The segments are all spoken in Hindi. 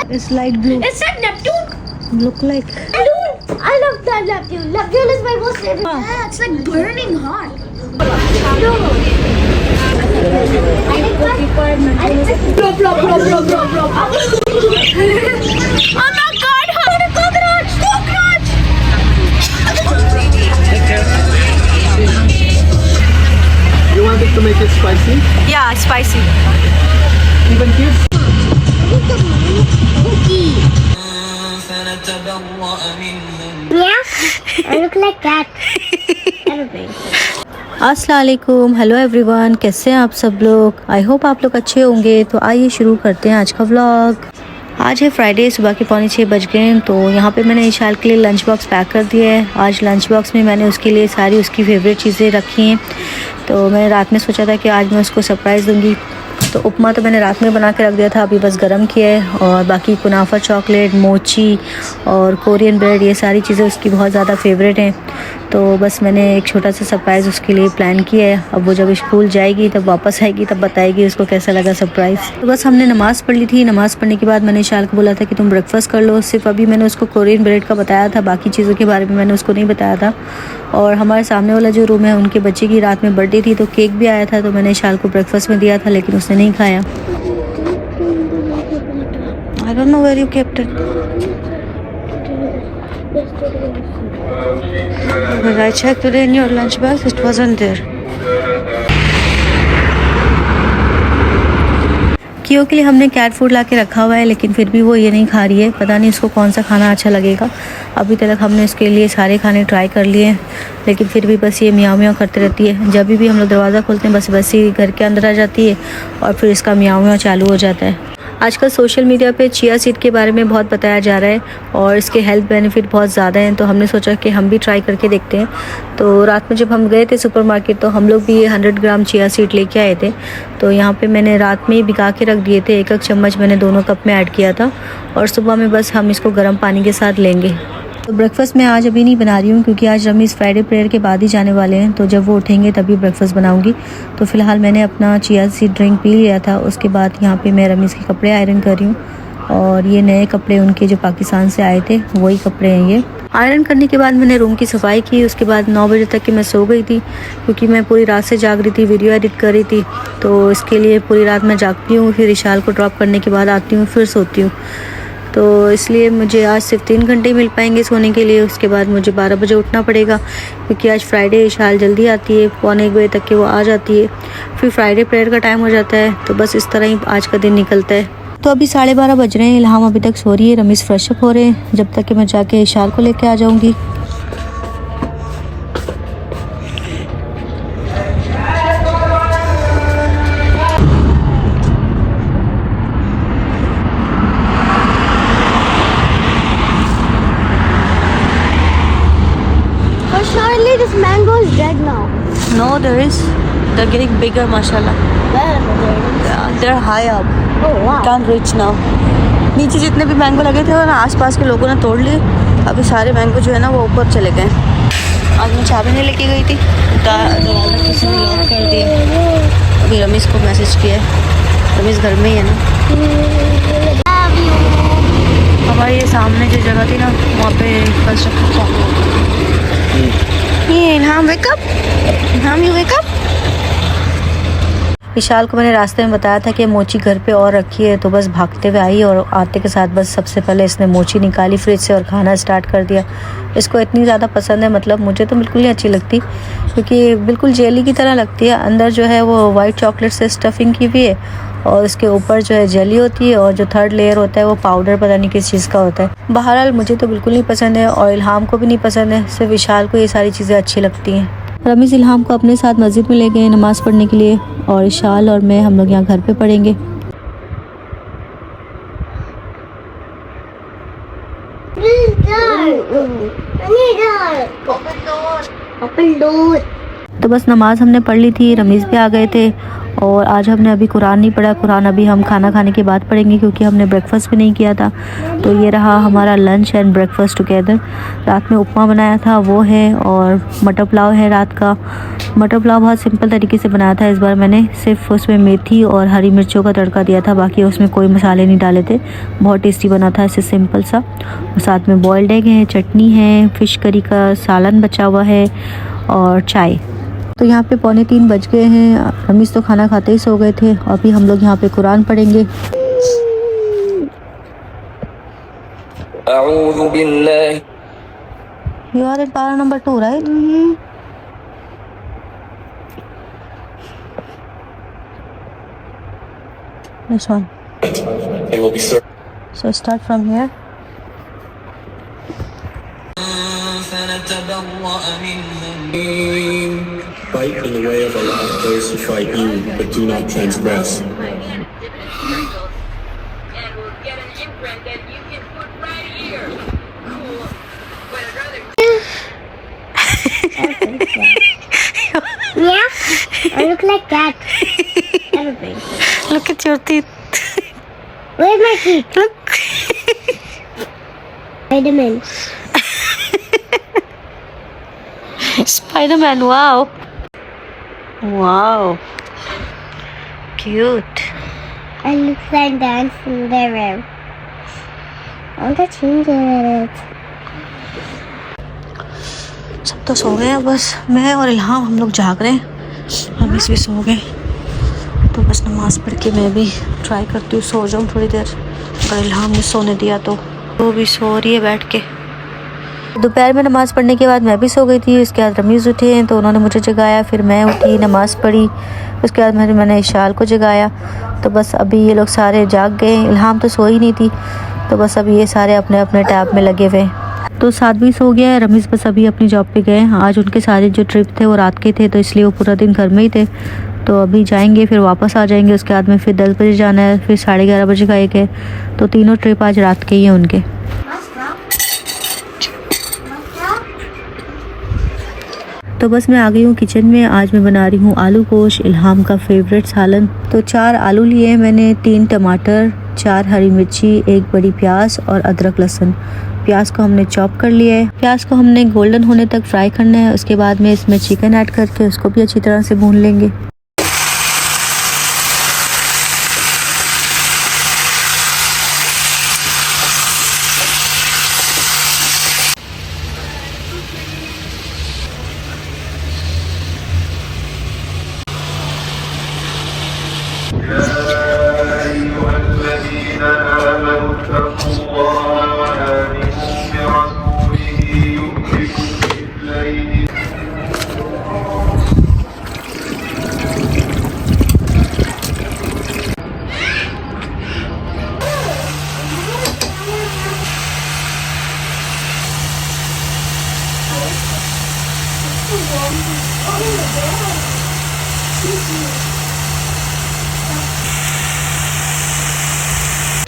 It's light blue. Is that Neptune? Look like. Neptune! I love that Neptune. Neptune is my most favorite. Yeah, it's like burning hot. No. Bro. Oh my god, how did a cockroach? Cockroach! You want it to make it spicy? Yeah, spicy. Even kids? Cookie. Yeah, I look like that. अस्सलाम वालेकुम, हेलो एवरीवन, कैसे हैं आप सब लोग। आई होप आप लोग अच्छे होंगे। तो आइए शुरू करते हैं आज का व्लॉग। आज है फ्राइडे, सुबह के 5:45 बज गए हैं। तो यहाँ पे मैंने इशाल के लिए लंच बॉक्स पैक कर दिया है। आज लंच बॉक्स में मैंने उसके लिए सारी उसकी फेवरेट चीज़ें रखी हैं। तो मैंने रात में सोचा था कि आज मैं उसको सरप्राइज़ दूँगी। तो उपमा तो मैंने रात में बना के रख दिया था, अभी बस गर्म किया है। और बाकी कुनाफा चॉकलेट, मोची और कोरियन ब्रेड, ये सारी चीज़ें उसकी बहुत ज़्यादा फेवरेट हैं। तो बस मैंने एक छोटा सा सरप्राइज़ उसके लिए प्लान किया है। अब वो जब स्कूल जाएगी, तब वापस आएगी, तब बताएगी उसको कैसा लगा सरप्राइज़। तो बस हमने नमाज़ पढ़ ली थी। नमाज़ पढ़ने के बाद मैंने इशाल को बोला था कि तुम ब्रेकफास्ट कर लो। सिर्फ अभी मैंने उसको कोरियन ब्रेड का बताया था, बाकी चीज़ों के बारे में मैंने उसको नहीं बताया था। और हमारे सामने वाला जो रूम है, उनके बच्चे की रात में बर्थडे थी, तो केक भी आया था। तो मैंने इशाल को ब्रेकफास्ट में दिया था, लेकिन उसने नहीं खाया। I don't know where you kept it. When I checked today in your lunch box, it wasn't there. कियो के लिए हमने कैट फूड ला के रखा हुआ है, लेकिन फिर भी वो ये नहीं खा रही है। पता नहीं उसको कौन सा खाना अच्छा लगेगा। अभी तक हमने उसके लिए सारे खाने ट्राई कर लिए हैं, लेकिन फिर भी बस ये म्याऊं म्याऊं करते रहती है। जब भी हम लोग दरवाज़ा खोलते हैं, बस ही घर के अंदर आ जाती है और फिर इसका म्याऊं म्याऊं चालू हो जाता है। आजकल सोशल मीडिया पे चिया सीड के बारे में बहुत बताया जा रहा है और इसके हेल्थ बेनिफिट बहुत ज़्यादा हैं। तो हमने सोचा कि हम भी ट्राई करके देखते हैं। तो रात में जब हम गए थे सुपरमार्केट, तो हम लोग भी 100 ग्राम चिया सीड लेके आए थे। तो यहाँ पे मैंने रात में ही भिगा के रख दिए थे। एक चम्मच मैंने दोनों कप में ऐड किया था और सुबह में बस हम इसको गर्म पानी के साथ लेंगे। तो ब्रेकफास्ट मैं आज अभी नहीं बना रही हूँ, क्योंकि आज रमीज़ फ्राइडे प्रेयर के बाद ही जाने वाले हैं। तो जब वो उठेंगे तभी ब्रेकफास्ट बनाऊँगी। तो फ़िलहाल मैंने अपना चिया सीड ड्रिंक पी लिया था। उसके बाद यहाँ पे मैं रमीज़ के कपड़े आयरन कर रही हूँ। और ये नए कपड़े उनके जो पाकिस्तान से आए थे, वही कपड़े हैं ये। आयरन करने के बाद मैंने रूम की सफाई की। उसके बाद 9 बजे तक कि मैं सो गई थी, क्योंकि मैं पूरी रात से जाग रही थी, वीडियो एडिट कर रही थी। तो इसके लिए पूरी रात मैं जागती हूँ, फिर इशाल को ड्रॉप करने के बाद आती हूँ, फिर सोती हूँ। तो इसलिए मुझे आज सिर्फ 3 घंटे मिल पाएंगे सोने के लिए। उसके बाद मुझे 12 बजे उठना पड़ेगा, क्योंकि आज फ्राइडे इशाल जल्दी आती है, 1:45 बजे तक के वो आ जाती है। फिर फ्राइडे प्रेयर का टाइम हो जाता है। तो बस इस तरह ही आज का दिन निकलता है। तो अभी 12:30 बज रहे हैं। इल्हाम अभी तक सो रही है, रमीज़ फ्रेश अप हो रहे हैं, जब तक कि मैं जाके इशाल को लेके आ जाऊँगी। Surely this mango is dead now. No, there is. They're getting bigger, mashallah. Where? They're high up. Oh wow. Can't reach now. नीचे जितने भी मैंगो लगे थे ना, आसपास के लोगों ने तोड़ लिए। अभी सारे मैंगो जो है ना, वो ऊपर चले गए। आज मैं चाबी नहीं लेके गई थी, दरवाज़ा किसी ने लॉक कर दिया। अभी रमीज़ को मैसेज किया है, रमीज़ घर में ही है ना। हमारे ये सामने जो जगह थी ना, वहाँ पे कंस्ट्रक्शन चालू हो गया। ये Ilham wake up, Ilham you wake up. Ishal को मैंने रास्ते में बताया था कि मोची घर पे और रखी है। तो बस भागते हुए आई और आते के साथ बस सबसे पहले इसने मोची निकाली फ्रिज से और खाना स्टार्ट कर दिया। इसको इतनी ज़्यादा पसंद है, मतलब मुझे तो बिल्कुल नहीं अच्छी लगती, क्योंकि बिल्कुल जेली की तरह लगती है। अंदर जो है वो वाइट चॉकलेट से स्टफिंग की हुई है और उसके ऊपर जो है जेली होती है, और जो थर्ड लेयर होता है वो पाउडर पता नहीं किस चीज़ का होता है। बहरहाल मुझे तो बिल्कुल नहीं पसंद है और इल्हाम को भी नहीं पसंद है। सिर्फ इशाल को ये सारी चीज़ें अच्छी लगती हैं। रमीज़ इल्हाम को अपने साथ मस्जिद में ले गए नमाज़ पढ़ने के लिए, और इशाल और मैं हम लोग यहाँ घर पे पढ़ेंगे। Open door. तो बस नमाज हमने पढ़ ली थी, रमीज़ भी आ गए थे और आज हमने अभी कुरान नहीं पढ़ा, कुरान अभी हम खाना खाने के बाद पढ़ेंगे क्योंकि हमने ब्रेकफास्ट भी नहीं किया था। तो ये रहा हमारा लंच एंड ब्रेकफास्ट टुगेदर। रात में उपमा बनाया था वो है, और मटर पुलाव है रात का। मटर पुलाव बहुत सिंपल तरीके से बनाया था इस बार मैंने, सिर्फ उसमें मेथी और हरी मिर्चों का तड़का दिया था, बाकी उसमें कोई मसाले नहीं डाले थे। बहुत टेस्टी बना था, ऐसे सिंपल सा। और साथ में बॉइल्ड एग है, चटनी है, फ़िश करी का सालन बचा हुआ है और चाय। तो यहाँ पे 2:45 बज गए हैं। रमीज़ तो खाना खाते ही सो गए थे। अभी हम लोग यहाँ पे कुरान पढ़ेंगे। अऊज़ु बिल्लाहि। You are in para number 2, right? This one. It will be served. So start from here. Fight in the way of Allah those who fight you, but do not transgress. Yeah, I look like that. Everything. Look at your teeth. Where's my teeth? Look. Spider-Man. Spider-Man, wow. Wow. Cute. I look like dancing there. I want to change it. सब तो सो गए हैं, बस मैं और इल्हाम हम लोग जाग रहे हैं। हम इस भी सो गए, तो बस नमाज़ पढ़ के मैं भी ट्राई करती हूँ सो जाऊँ थोड़ी देर। अगर इल्हाम ने सोने दिया तो वो भी सो रही है बैठ के। दोपहर में नमाज़ पढ़ने के बाद मैं भी सो गई थी। उसके बाद रमीज़ उठे हैं तो उन्होंने मुझे जगाया, फिर मैं उठी, नमाज़ पढ़ी। उसके बाद मैंने इशाल को जगाया। तो बस अभी ये लोग सारे जाग गए। इल्हाम तो सो ही नहीं थी, तो बस अभी ये सारे अपने अपने टैब में लगे हुए। तो साथ भी सो गया है। रमीज़ बस अभी अपनी जॉब पे गए। आज उनके सारे जो ट्रिप थे वो रात के थे, तो इसलिए वो पूरा दिन घर में ही थे। तो अभी जाएंगे, फिर वापस आ जाएंगे। उसके बाद में फिर 10 बजे जाना है, फिर 11:30 बजे का एक है। तो तीनों ट्रिप आज रात के ही हैं उनके। तो बस मैं आ गई हूँ किचन में। आज मैं बना रही हूँ आलू गोश्त, इल्हाम का फेवरेट सालन। तो 4 आलू लिए हैं मैंने, 3 टमाटर, 4 हरी मिर्ची, 1 बड़ी प्याज और अदरक लहसुन। प्याज को हमने चॉप कर लिया है। प्याज को हमने गोल्डन होने तक फ्राई करना है। उसके बाद में इसमें चिकन ऐड करके उसको भी अच्छी तरह से भून लेंगे।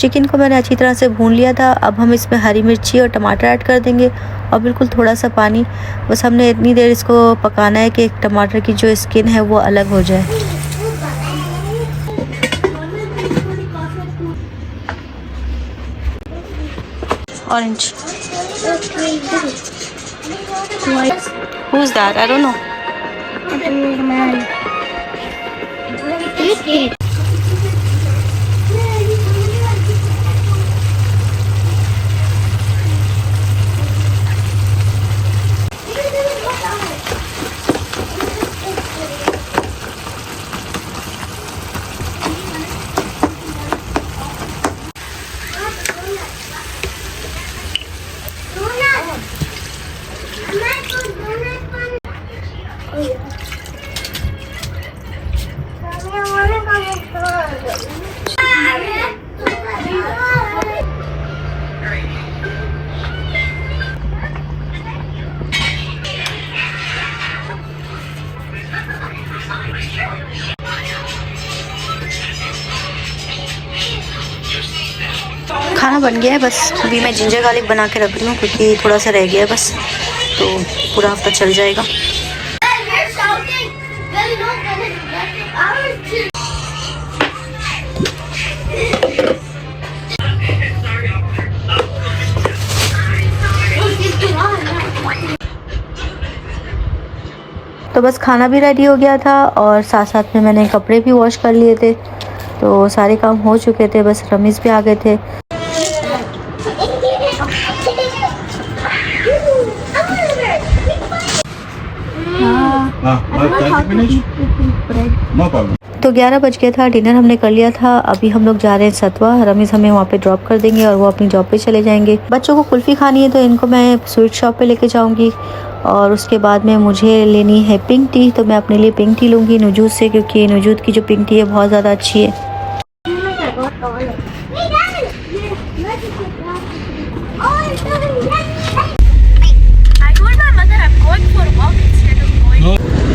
चिकन को मैंने अच्छी तरह से भून लिया था। अब हम इसमें हरी मिर्ची और टमाटर ऐड कर देंगे और बिल्कुल थोड़ा सा पानी। बस हमने इतनी देर इसको पकाना है कि टमाटर की जो स्किन है वो अलग हो जाए। Orange. Who is that? I don't know. खाना बन गया है। बस अभी मैं जिंजर गार्लिक बना के रख रही हूँ क्योंकि थोड़ा सा रह गया है बस, तो पूरा हफ्ता चल जाएगा। तो बस खाना भी रेडी हो गया था और साथ साथ में मैंने कपड़े भी वॉश कर लिए थे, तो सारे काम हो चुके थे, बस रमीज़ भी आ गए थे। तो 11 बज गया था, डिनर हमने कर लिया था। अभी हम लोग जा रहे हैं सतवा। रमीज़ हमें वहाँ पे ड्रॉप कर देंगे और वो अपनी जॉब पे चले जाएंगे। बच्चों को कुल्फ़ी खानी है तो इनको मैं स्वीट शॉप पे लेके जाऊँगी और उसके बाद में मुझे लेनी है पिंक टी, तो मैं अपने लिए पिंक टी लूँगी नुजूद से, क्योंकि नुजूद की जो पिंक टी है बहुत ज़्यादा अच्छी है।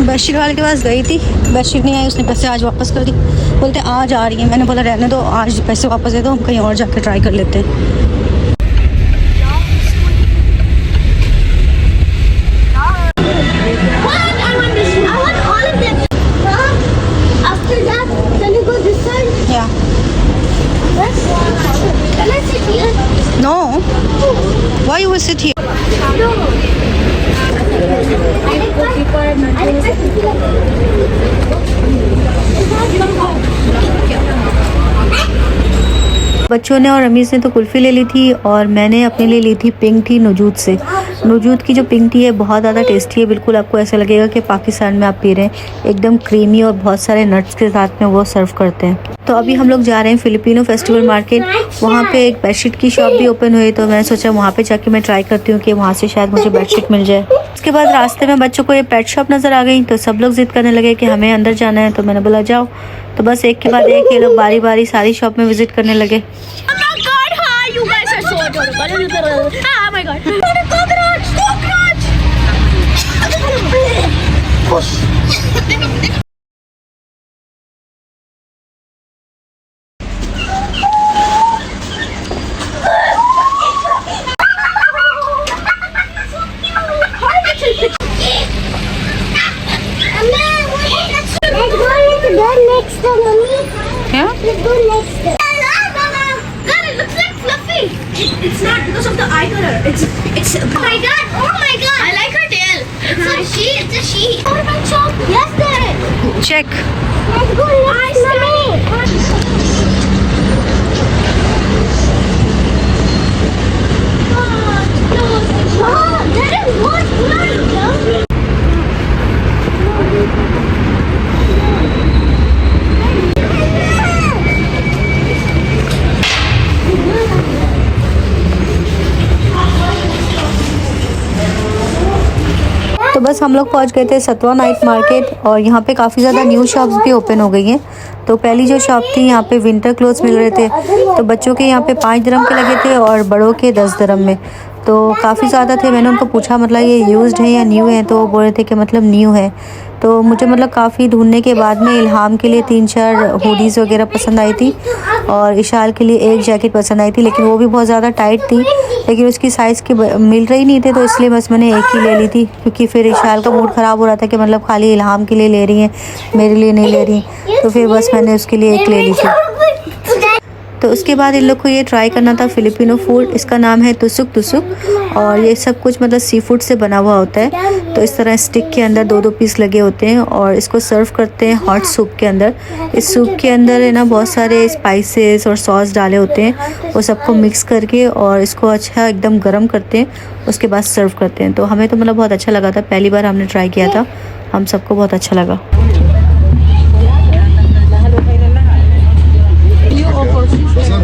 बशीर वाले के पास गई थी, बशीर नहीं आई, उसने पैसे आज वापस कर दी। बोलते आज आ रही है, मैंने बोला रहने दो, आज पैसे वापस दे दो, हम कहीं और जाकर ट्राई कर लेते हैं। No, why you will sit here? बच्चों ने और रमीज़ ने तो कुल्फ़ी ले ली थी और मैंने अपने लिए ली थी पिंक टी नुजूद से। नुजूद की जो पिंक टी है बहुत ज़्यादा टेस्टी है, बिल्कुल आपको ऐसा लगेगा कि पाकिस्तान में आप पी रहे हैं। एकदम क्रीमी और बहुत सारे नट्स के साथ में वो सर्व करते हैं। तो अभी हम लोग जा रहे हैं फिलिपिनो फेस्टिवल मार्केट। वहाँ पे एक बेडशीट की शॉप भी ओपन हुई, तो मैंने सोचा वहाँ पे जाके मैं ट्राई करती हूँ कि वहाँ से शायद मुझे बेडशीट मिल जाए। उसके बाद रास्ते में बच्चों को ये पेट शॉप नज़र आ गई, तो सब लोग जिद करने लगे कि हमें अंदर जाना है, तो मैंने बोला जाओ। तो बस एक के बाद एक ये लोग बारी बारी सारी शॉप में विजिट करने लगे। It's not because of the eye color. It's. Oh my god! Oh my god! I like her tail. It's a she. It's a she. Ornament shop. Yes, there is. Check. Let's go. Let's there is one. तो बस हम लोग पहुंच गए थे सतवा नाइट मार्केट और यहाँ पे काफ़ी ज़्यादा न्यू शॉप्स भी ओपन हो गई हैं। तो पहली जो शॉप थी यहाँ पे विंटर क्लोथ्स मिल रहे थे, तो बच्चों के यहाँ पे 5 दिरहम के लगे थे और बड़ों के 10 दिरहम में, तो काफ़ी ज़्यादा थे। मैंने उनको पूछा मतलब ये यूज्ड है या न्यू है, तो वो बोल रहे थे कि मतलब न्यू है। तो मुझे मतलब काफ़ी ढूंढने के बाद में इल्हाम के लिए 3-4 हुडीज़ वगैरह पसंद आई थी और इशाल के लिए एक जैकेट पसंद आई थी, लेकिन वो भी बहुत ज़्यादा टाइट थी, लेकिन उसकी साइज़ की मिल रही नहीं थे, तो इसलिए बस मैंने एक ही ले ली थी, क्योंकि फिर इशाल का मूड ख़राब हो रहा था कि मतलब खाली इल्हाम के लिए ले रही हैं, मेरे लिए नहीं ले रही, तो फिर बस मैंने उसके लिए एक ले ली थी। तो उसके बाद इन लोग को ये ट्राई करना था फिलिपिनो फूड, इसका नाम है तुसुक तुसुक और ये सब कुछ मतलब सी फूड से बना हुआ होता है। तो इस तरह स्टिक के अंदर 2-2 पीस लगे होते हैं और इसको सर्व करते हैं हॉट सूप के अंदर। इस सूप के अंदर है ना बहुत सारे स्पाइसेस और सॉस डाले होते हैं, वो सबको मिक्स करके और इसको अच्छा एकदम गर्म करते हैं, उसके बाद सर्व करते हैं। तो हमें तो मतलब बहुत अच्छा लगा था, पहली बार हमने ट्राई किया था, हम सबको बहुत अच्छा लगा।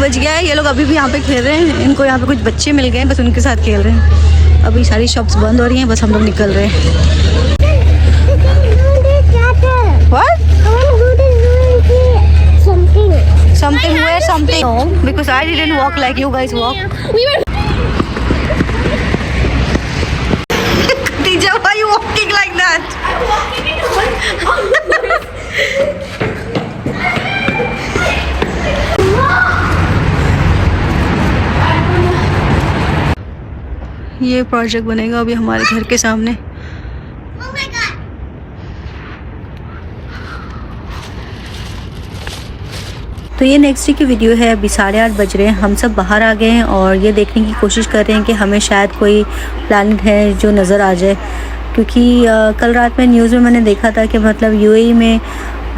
बज गया है, ये लोग अभी भी यहाँ पे खेल रहे हैं। इनको यहाँ पे कुछ बच्चे मिल गए हैं, बस उनके साथ खेल रहे हैं। अभी सारी शॉप्स बंद हो रही हैं, बस हम लोग निकल रहे हैं। What? Something where something? No, because I didn't walk like you guys walk. We were. Teacher, why are you walking like that? I'm walking into ये प्रोजेक्ट बनेगा अभी हमारे घर के सामने, तो ये नेक्स्ट डे की वीडियो है। अभी 8:30 बज रहे हैं, हम सब बाहर आ गए हैं और ये देखने की कोशिश कर रहे हैं कि हमें शायद कोई प्लैनेट है जो नज़र आ जाए, क्योंकि कल रात में न्यूज़ में मैंने देखा था कि मतलब यूएई में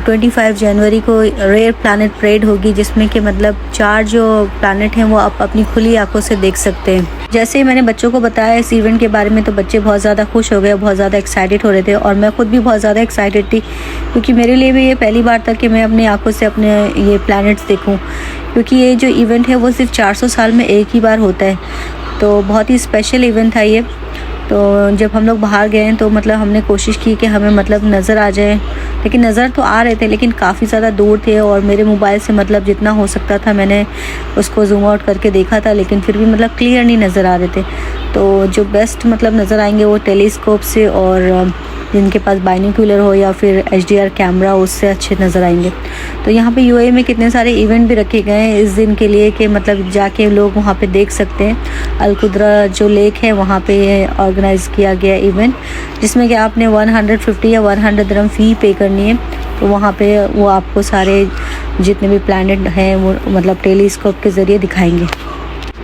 25 जनवरी को रेयर प्लैनेट परेड होगी, जिसमें कि मतलब 4 जो प्लैनेट हैं वो आप अपनी खुली आंखों से देख सकते हैं। जैसे ही मैंने बच्चों को बताया इस इवेंट के बारे में तो बच्चे बहुत ज़्यादा खुश हो गए, बहुत ज़्यादा एक्साइटेड हो रहे थे और मैं खुद भी बहुत ज़्यादा एक्साइटेड थी, क्योंकि मेरे लिए भी ये पहली बार था कि मैं अपनी आंखों से अपने ये प्लैनेट्स देखूं, क्योंकि ये जो इवेंट है वो सिर्फ 400 साल में एक ही बार होता है। तो बहुत ही स्पेशल इवेंट था ये। तो जब हम लोग बाहर गए तो मतलब हमने कोशिश की कि हमें मतलब नज़र आ जाए, लेकिन नज़र तो आ रहे थे लेकिन काफ़ी ज़्यादा दूर थे और मेरे मोबाइल से मतलब जितना हो सकता था मैंने उसको जूम आउट करके देखा था, लेकिन फिर भी मतलब क्लियर नहीं नज़र आ रहे थे। तो जो बेस्ट मतलब नज़र आएंगे वो टेलीस्कोप से, और जिनके पास बाइनोक्यूलर हो या फिर HDR कैमरा उससे अच्छे नज़र आएंगे। तो यहाँ पे यूएई में कितने सारे इवेंट भी रखे गए हैं इस दिन के लिए कि मतलब जाके लोग वहाँ पे देख सकते हैं। अल-कुद्रा जो लेक है वहाँ पे ऑर्गेनाइज़ किया गया इवेंट, जिसमें कि आपने 150 या 100 दिरहम फ़ी पे करनी है। तो वहाँ पे वो आपको सारे जितने भी प्लैनेट हैं वो मतलब टेलीस्कोप के ज़रिए दिखाएंगे।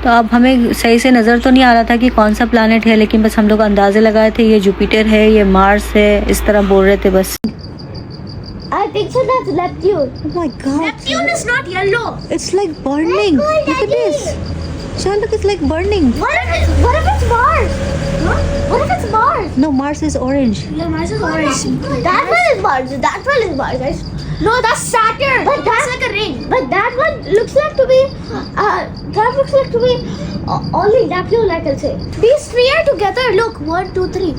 तो अब हमें सही से नज़र तो नहीं आ रहा था कि कौन सा प्लैनेट है, लेकिन बस हम लोग अंदाज़े लगाए थे ये जुपिटर है, ये मार्स है, इस तरह बोल रहे थे बस। I think so. That's Neptune. Oh my God! Neptune is not yellow. It's like burning. Oh my God, Look at Daddy. this. Sean, look, it's like burning. What if it's Mars? What if it's Mars? No, Mars is orange. Yeah, Mars is orange. That one is Mars. That one is Mars, guys. No, that's Saturn. But that's like a ring. But that one looks like to be. That looks like to be only Neptune, I can say. These 3 are together. Look, 1, 2, 3.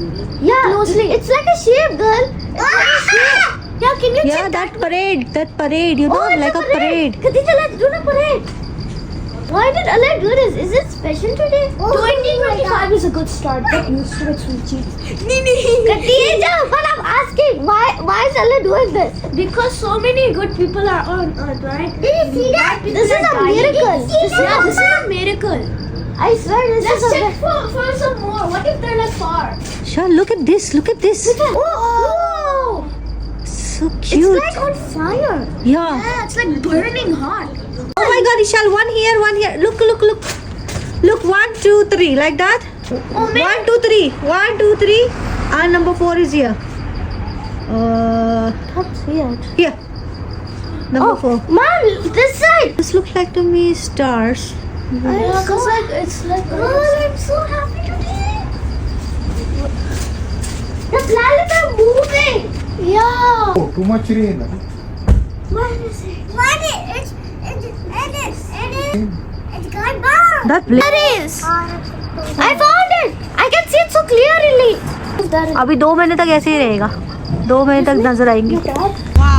Yeah, closely. It's like a shape, girl. It's like a shape. Yeah, can you Yeah, check that parade. You know, it's like a parade. Khadija, let's do the parade. Why did Allah do this? Is it special today? 2025 is a good start. Get used to it, sweet cheeks. Khadija, but I'm asking, why is Allah doing this? Because so many good people are on earth, right? Did you see that? This is a miracle. This is a miracle. I swear this is a miracle. Let's check for some more. What if they're like far? Sean, look at this. Look at this. Oh! So cute. It's like on fire. Yeah. Yeah, it's like burning hot. Oh my God, Ishal, one here, one here. Look. Look, 1, 2, 3, like that. Oh, man. 1, 2, 3. 1, 2, 3. And number 4 is here. That's weird. Here. Number 4. Mom, this side. This looks like to me stars. Yeah, cause like it's like. Oh, I'm so happy today. The planets are moving. Yeah. Oh, too much rain. What is it? What is it? It's gone down. That place. That is. I found it. I can see it so clearly. अभी 2 महीने तक ऐसे ही रहेगा, 2 महीने तक नजर आएंगी। Wow.